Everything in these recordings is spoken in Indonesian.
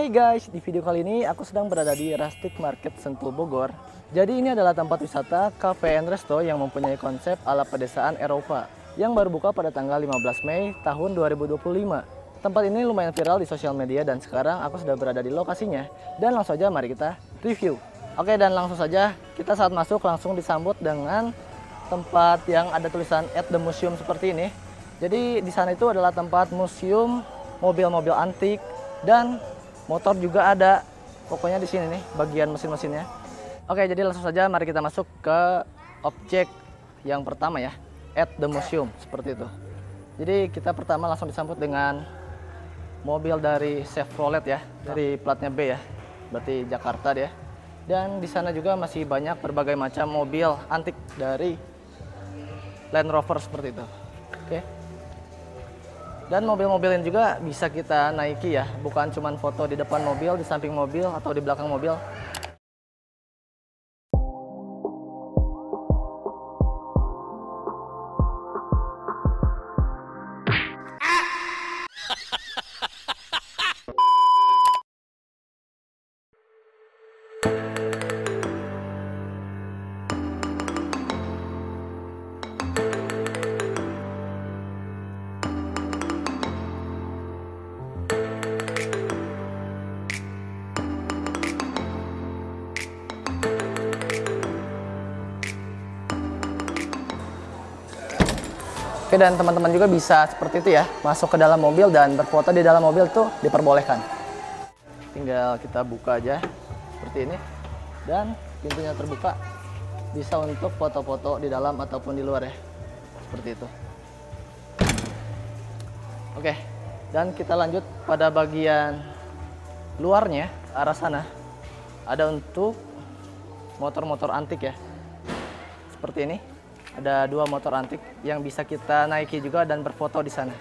Hey guys, di video kali ini aku sedang berada di Rustic Market Sentul Bogor. Jadi ini adalah tempat wisata cafe and resto yang mempunyai konsep ala pedesaan Eropa yang baru buka pada tanggal 15 Mei tahun 2025. Tempat ini lumayan viral di sosial media dan sekarang aku sudah berada di lokasinya. Dan langsung saja mari kita review. Oke, dan langsung saja kita saat masuk langsung disambut dengan tempat yang ada tulisan at the museum seperti ini. Jadi di sana itu adalah tempat museum mobil-mobil antik dan motor juga ada. Pokoknya di sini nih bagian mesin-mesinnya. Oke, jadi langsung saja mari kita masuk ke objek yang pertama ya, at the museum seperti itu. Jadi kita pertama langsung disambut dengan mobil dari Chevrolet ya, dari platnya B ya. Berarti Jakarta dia. Dan di sana juga masih banyak berbagai macam mobil antik dari Land Rover seperti itu. Oke. Dan mobil-mobil ini juga bisa kita naiki ya, bukan cuma foto di depan mobil, di samping mobil, atau di belakang mobil. Oke, dan teman-teman juga bisa seperti itu ya, masuk ke dalam mobil dan berfoto di dalam mobil tuh diperbolehkan. Tinggal kita buka aja seperti ini dan pintunya terbuka, bisa untuk foto-foto di dalam ataupun di luar ya, seperti itu. Oke, dan kita lanjut pada bagian luarnya, arah sana ada untuk motor-motor antik ya, seperti ini. Ada dua motor antik yang bisa kita naiki juga dan berfoto di sana.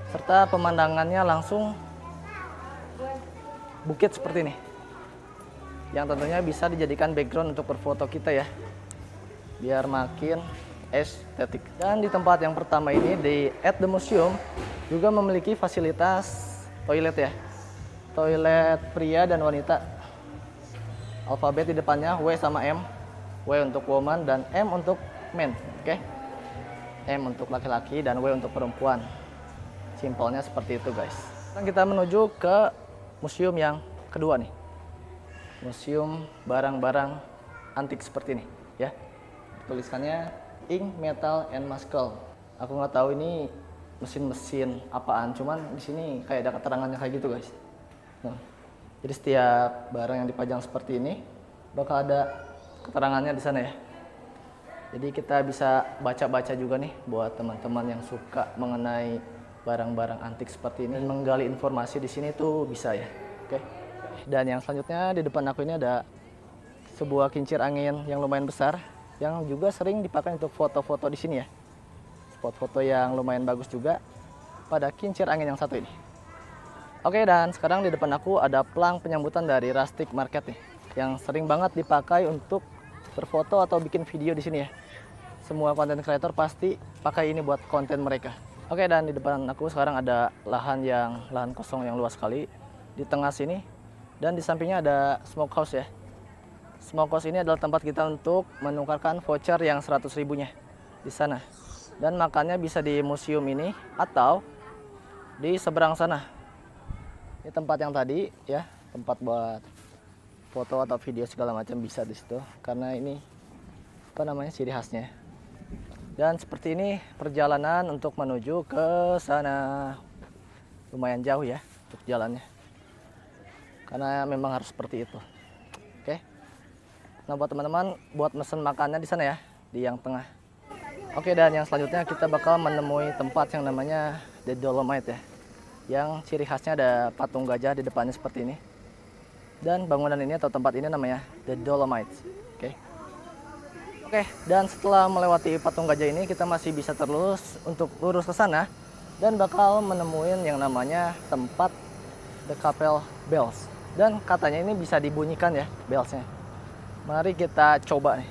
Serta pemandangannya langsung bukit seperti ini. Yang tentunya bisa dijadikan background untuk berfoto kita ya. Biar makin estetik. Dan di tempat yang pertama ini di at the museum juga memiliki fasilitas toilet ya. Toilet pria dan wanita. Alfabet di depannya W sama M. W untuk woman dan M untuk men, oke? M untuk laki-laki dan W untuk perempuan. Simpelnya seperti itu guys. Sekarang kita menuju ke museum yang kedua nih. Museum barang-barang antik seperti ini ya. Tulisannya Ink, Metal, and Muscle. Aku nggak tahu ini mesin-mesin apaan, cuman di sini kayak ada keterangannya kayak gitu guys. Nah, jadi setiap barang yang dipajang seperti ini bakal ada keterangannya di sana ya. Jadi kita bisa baca-baca juga nih buat teman-teman yang suka mengenai barang-barang antik seperti ini. Dan menggali informasi di sini tuh bisa ya. Oke. Dan yang selanjutnya di depan aku ini ada sebuah kincir angin yang lumayan besar yang juga sering dipakai untuk foto-foto di sini ya. Spot foto yang lumayan bagus juga pada kincir angin yang satu ini. Oke, dan sekarang di depan aku ada pelang penyambutan dari Rustic Market nih yang sering banget dipakai untuk berfoto atau bikin video di sini ya. Semua konten kreator pasti pakai ini buat konten mereka. Oke, dan di depan aku sekarang ada lahan kosong yang luas sekali di tengah sini dan di sampingnya ada smokehouse ya. Smokehouse ini adalah tempat kita untuk menukarkan voucher yang 100 ribunya di sana. Dan makannya bisa di museum ini atau di seberang sana. Ini tempat yang tadi ya, tempat buat foto atau video segala macam bisa di situ karena ini apa namanya ciri khasnya. Dan seperti ini perjalanan untuk menuju ke sana. Lumayan jauh ya untuk jalannya. Karena memang harus seperti itu. Oke. Nah, buat teman-teman buat mesen makannya di sana ya, di yang tengah. Oke, dan yang selanjutnya kita bakal menemui tempat yang namanya The Dolomite ya. Yang ciri khasnya ada patung gajah di depannya seperti ini. Dan bangunan ini atau tempat ini namanya The Dolomite. Oke, dan setelah melewati patung gajah ini kita masih bisa terus untuk lurus ke sana dan bakal menemuin yang namanya tempat The Chapel Bells. Dan katanya ini bisa dibunyikan ya bellsnya. Mari kita coba nih.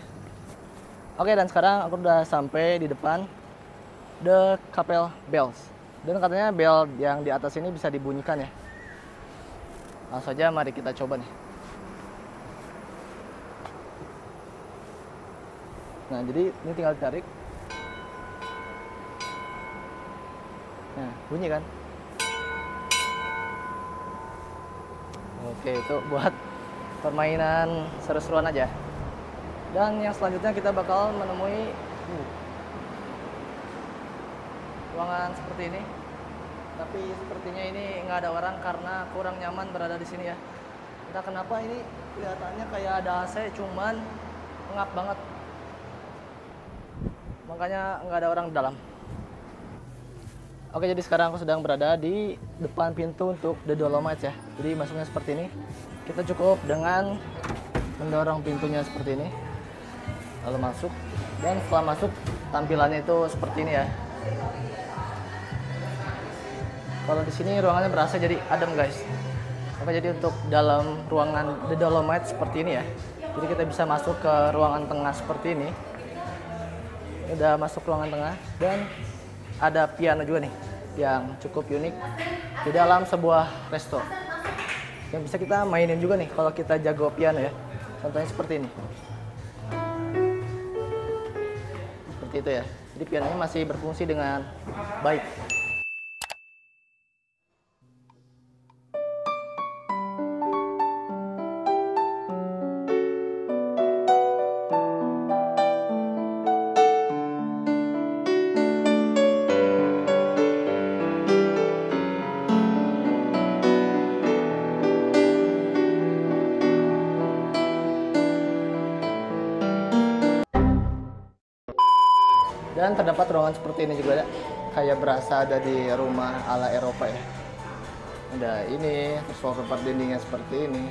Oke, dan sekarang aku udah sampai di depan The Chapel Bells. Dan katanya bel yang di atas ini bisa dibunyikan ya. Langsung saja mari kita coba nih. Nah, jadi ini tinggal ditarik. Nah, bunyi kan? Oke, itu buat permainan seru-seruan aja. Dan yang selanjutnya kita bakal menemui ruangan seperti ini. Tapi sepertinya ini nggak ada orang karena kurang nyaman berada di sini ya. Entah kenapa ini kelihatannya kayak ada AC, cuman pengap banget. Makanya nggak ada orang di dalam. Oke, jadi sekarang aku sedang berada di depan pintu untuk The Dolomites ya. Jadi masuknya seperti ini. Kita cukup dengan mendorong pintunya seperti ini. Lalu masuk. Dan setelah masuk, tampilannya itu seperti ini ya. Kalau di sini ruangannya berasa jadi adem guys. Oke, jadi untuk dalam ruangan The Dolomites seperti ini ya. Jadi kita bisa masuk ke ruangan tengah seperti ini. Udah masuk ruangan tengah dan ada piano juga nih yang cukup unik di dalam sebuah resto yang bisa kita mainin juga nih kalau kita jago piano ya. Contohnya seperti ini. Seperti itu ya. Jadi pianonya masih berfungsi dengan baik. Dan terdapat ruangan seperti ini juga ya, kayak berasa ada di rumah ala Eropa ya. Ada ini, terus wallpaper dindingnya seperti ini.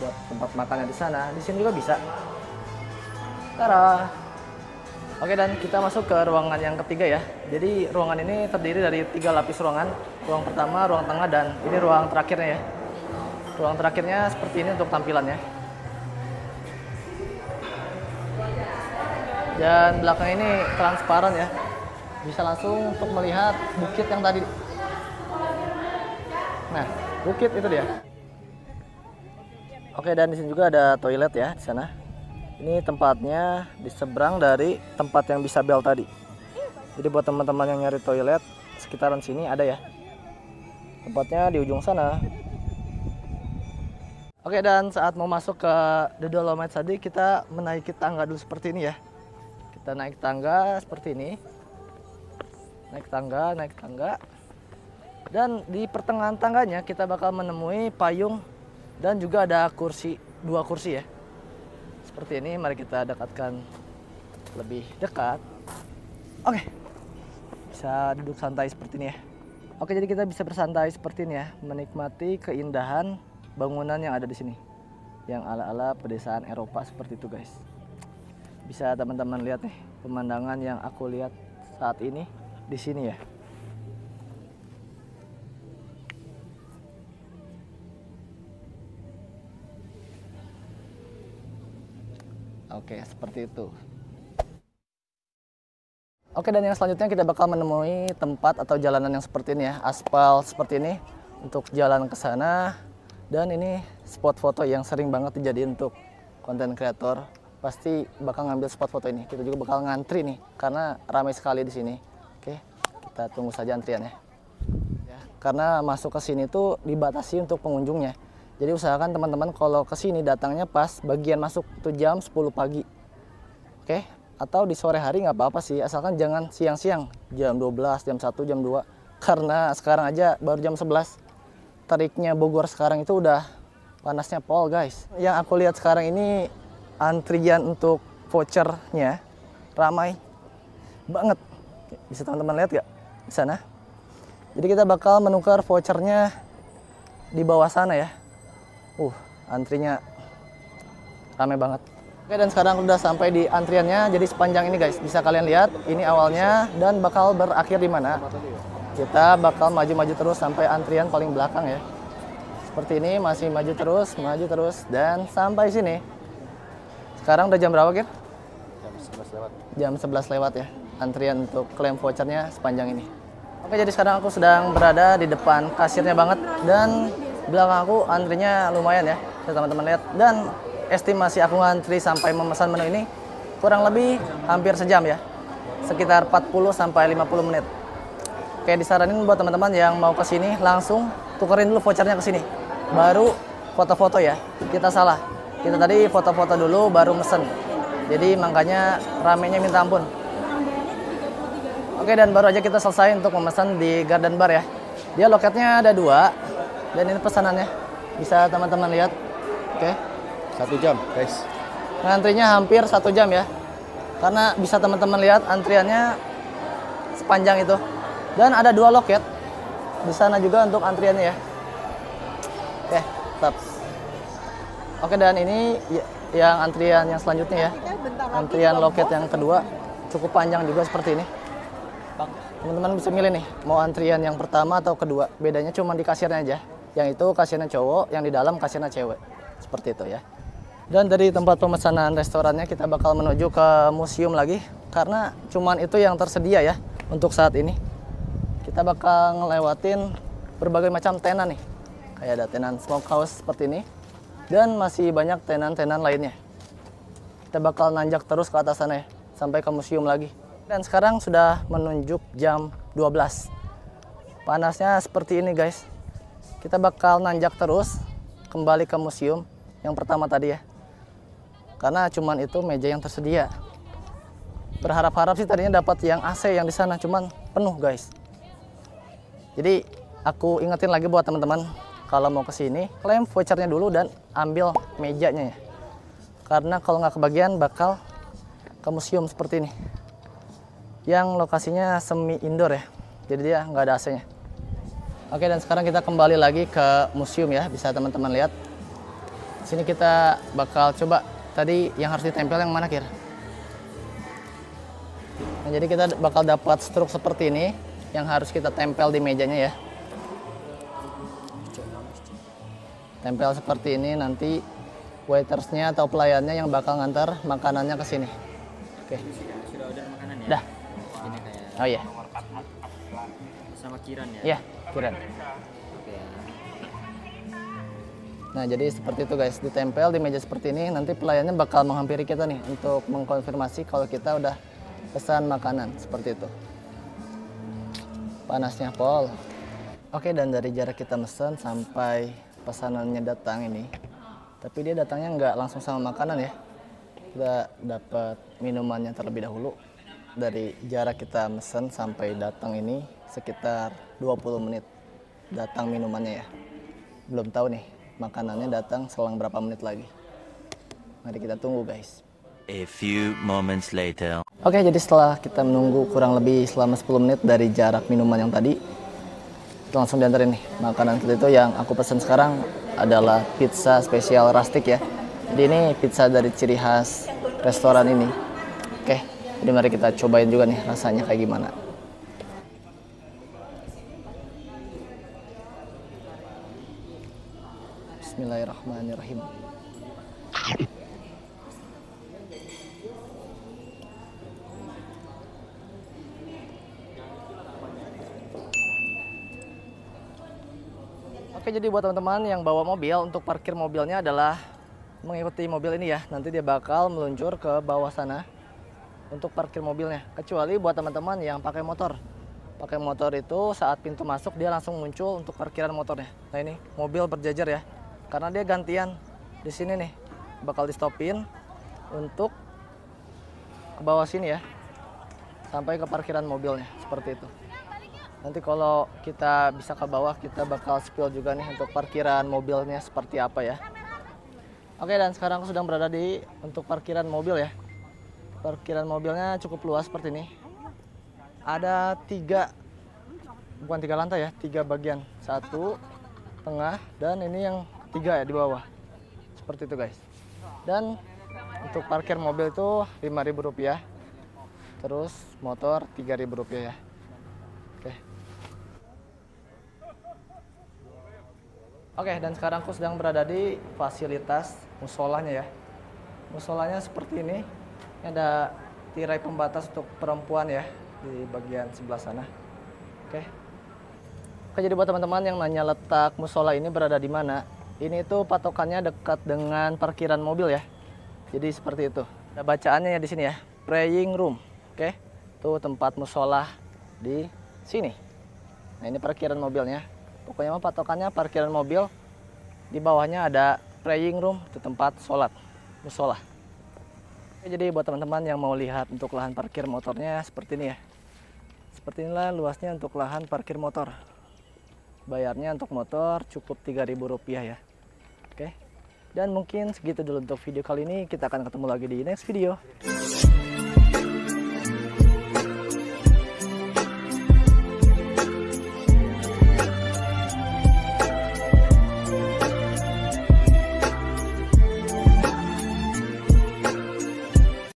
Buat tempat makannya di sana, di sini juga bisa. Tara. Oke, dan kita masuk ke ruangan yang ketiga ya. Jadi ruangan ini terdiri dari 3 lapis ruangan. Ruang pertama, ruang tengah, dan ini ruang terakhirnya ya. Ruang terakhirnya seperti ini untuk tampilannya. Dan belakang ini transparan ya, bisa langsung untuk melihat bukit yang tadi. Nah, bukit itu dia. Oke, dan di sini juga ada toilet ya di sana. Ini tempatnya di seberang dari tempat yang bisa bel tadi. Jadi buat teman-teman yang nyari toilet sekitaran sini ada ya. Tempatnya di ujung sana. Oke, dan saat mau masuk ke The Dolomites tadi kita menaiki tangga dulu seperti ini ya. Kita naik tangga seperti ini, naik tangga, dan di pertengahan tangganya kita bakal menemui payung dan juga ada kursi, 2 kursi ya. Seperti ini, mari kita dekatkan lebih dekat. Oke, bisa duduk santai seperti ini ya. Oke, jadi kita bisa bersantai seperti ini ya, menikmati keindahan bangunan yang ada di sini, yang ala-ala pedesaan Eropa seperti itu guys. Bisa teman-teman lihat nih pemandangan yang aku lihat saat ini di sini ya. Oke, seperti itu. Oke, dan yang selanjutnya kita bakal menemui tempat atau jalanan yang seperti ini ya, aspal seperti ini untuk jalan ke sana. Dan ini spot foto yang sering banget dijadiin untuk konten kreator. Pasti bakal ngambil spot foto ini. Kita juga bakal ngantri nih karena ramai sekali di sini. Oke, kita tunggu saja antrian ya. Karena masuk ke sini tuh dibatasi untuk pengunjungnya. Jadi usahakan teman-teman kalau ke sini datangnya pas bagian masuk itu jam 10 pagi. Oke, atau di sore hari nggak apa-apa sih, asalkan jangan siang-siang, jam 12, jam 1, jam 2. Karena sekarang aja baru jam 11. Teriknya Bogor sekarang itu udah panasnya pol guys. Yang aku lihat sekarang ini antrian untuk vouchernya ramai banget. Bisa teman-teman lihat gak di sana? Jadi kita bakal menukar vouchernya di bawah sana ya. Antrinya ramai banget. Oke, dan sekarang udah sampai di antriannya. Jadi sepanjang ini guys, bisa kalian lihat ini awalnya dan bakal berakhir di mana. Kita bakal maju-maju terus sampai antrian paling belakang ya. Seperti ini, masih maju terus dan sampai sini. Sekarang udah jam berapa, Kir? Jam 11 lewat. Jam 11 lewat ya. Antrian untuk klaim vouchernya sepanjang ini. Oke, jadi sekarang aku sedang berada di depan kasirnya banget dan belakang aku antrinya lumayan ya, bisa teman-teman lihat. Dan estimasi aku ngantri sampai memesan menu ini kurang lebih hampir sejam ya, sekitar 40 sampai 50 menit. Oke, disaranin buat teman-teman yang mau ke sini langsung tukerin dulu vouchernya ke sini, baru foto-foto ya. Kita salah, kita tadi foto-foto dulu baru mesen, jadi makanya ramenya minta ampun. Oke, dan baru aja kita selesai untuk memesan di Garden Bar ya. Dia loketnya ada 2, dan ini pesanannya. Bisa teman-teman lihat. Oke. 1 jam, guys. Antrinya hampir 1 jam ya. Karena bisa teman-teman lihat antriannya sepanjang itu. Dan ada 2 loket. Di sana juga untuk antriannya ya. Oke, tetap. Oke, dan ini yang antrian yang selanjutnya ya. Antrian loket yang kedua cukup panjang juga seperti ini. Teman-teman bisa milih nih, mau antrian yang pertama atau kedua. Bedanya cuma di kasirnya aja. Yang itu kasirnya cowok, yang di dalam kasirnya cewek. Seperti itu ya. Dan dari tempat pemesanan restorannya kita bakal menuju ke museum lagi. Karena cuman itu yang tersedia ya untuk saat ini. Kita bakal ngelewatin berbagai macam tenan nih. Kayak ada tenan smokehouse seperti ini. Dan masih banyak tenan-tenan lainnya. Kita bakal nanjak terus ke atas sana ya, sampai ke museum lagi. Dan sekarang sudah menunjuk jam 12. Panasnya seperti ini guys. Kita bakal nanjak terus kembali ke museum yang pertama tadi ya. Karena cuman itu meja yang tersedia. Berharap-harap sih tadinya dapat yang AC yang di sana, cuman penuh guys. Jadi aku ingetin lagi buat teman-teman, kalau mau ke sini klaim vouchernya dulu dan ambil mejanya ya. Karena kalau nggak kebagian bakal ke museum seperti ini. Yang lokasinya semi indoor ya, jadi dia nggak ada AC-nya. Oke, dan sekarang kita kembali lagi ke museum ya, bisa teman-teman lihat. Sini kita bakal coba tadi yang harus ditempel yang mana Kir? Nah, jadi kita bakal dapat struk seperti ini yang harus kita tempel di mejanya ya. Tempel seperti ini, nanti waitersnya atau pelayannya yang bakal ngantar makanannya ke sini. Oke. Sudah order makanan ya? Dah. Ini kayak Oh iya. sama Kiran ya? Iya, Kiran. Oke. Nah, jadi seperti itu guys, ditempel di meja seperti ini, nanti pelayannya bakal menghampiri kita nih untuk mengkonfirmasi kalau kita udah pesan makanan, seperti itu. Panasnya pol. Oke, dan dari jarak kita mesen sampai pesanannya datang ini, tapi dia datangnya nggak langsung sama makanan ya. Kita dapat minumannya terlebih dahulu. Dari jarak kita mesen sampai datang ini sekitar 20 menit datang minumannya ya. Belum tahu nih makanannya datang selang berapa menit lagi. Mari kita tunggu guys. A few moments later. Oke, jadi setelah kita menunggu kurang lebih selama 10 menit dari jarak minuman yang tadi, kita langsung diantarin nih makanan kita. Itu yang aku pesan sekarang adalah pizza spesial rustic ya. Jadi ini pizza dari ciri khas restoran ini. Oke, jadi mari kita cobain juga nih rasanya kayak gimana. Bismillahirrahmanirrahim. Oke, jadi buat teman-teman yang bawa mobil, untuk parkir mobilnya adalah mengikuti mobil ini ya. Nanti dia bakal meluncur ke bawah sana untuk parkir mobilnya. Kecuali buat teman-teman yang pakai motor. Pakai motor itu saat pintu masuk dia langsung muncul untuk parkiran motornya. Nah ini mobil berjajar ya. Karena dia gantian di sini nih. Bakal di stopin untuk ke bawah sini ya. Sampai ke parkiran mobilnya, seperti itu. Nanti kalau kita bisa ke bawah, kita bakal spill juga nih untuk parkiran mobilnya seperti apa ya. Oke, dan sekarang aku sedang berada di untuk parkiran mobil ya. Parkiran mobilnya cukup luas seperti ini. Ada 3, bukan 3 lantai ya, 3 bagian. 1, tengah, dan ini yang 3 ya di bawah. Seperti itu guys. Dan untuk parkir mobil itu Rp5.000. Terus motor Rp3.000 ya. Oke. Oke, dan sekarang aku sedang berada di fasilitas musolanya ya. Musolanya seperti ini. Ada tirai pembatas untuk perempuan ya di bagian sebelah sana. Oke. Oke, jadi buat teman-teman yang nanya letak musola ini berada di mana, ini tuh patokannya dekat dengan parkiran mobil ya. Jadi seperti itu. Ada bacaannya ya di sini ya. Praying room. Oke. Tuh tempat musola di sini. Nah, ini parkiran mobilnya. Pokoknya mah patokannya parkiran mobil. Di bawahnya ada praying room, itu tempat sholat musola. Oke, jadi buat teman-teman yang mau lihat untuk lahan parkir motornya seperti ini ya. Seperti inilah luasnya untuk lahan parkir motor. Bayarnya untuk motor cukup Rp3.000 ya. Oke. Dan mungkin segitu dulu untuk video kali ini. Kita akan ketemu lagi di next video.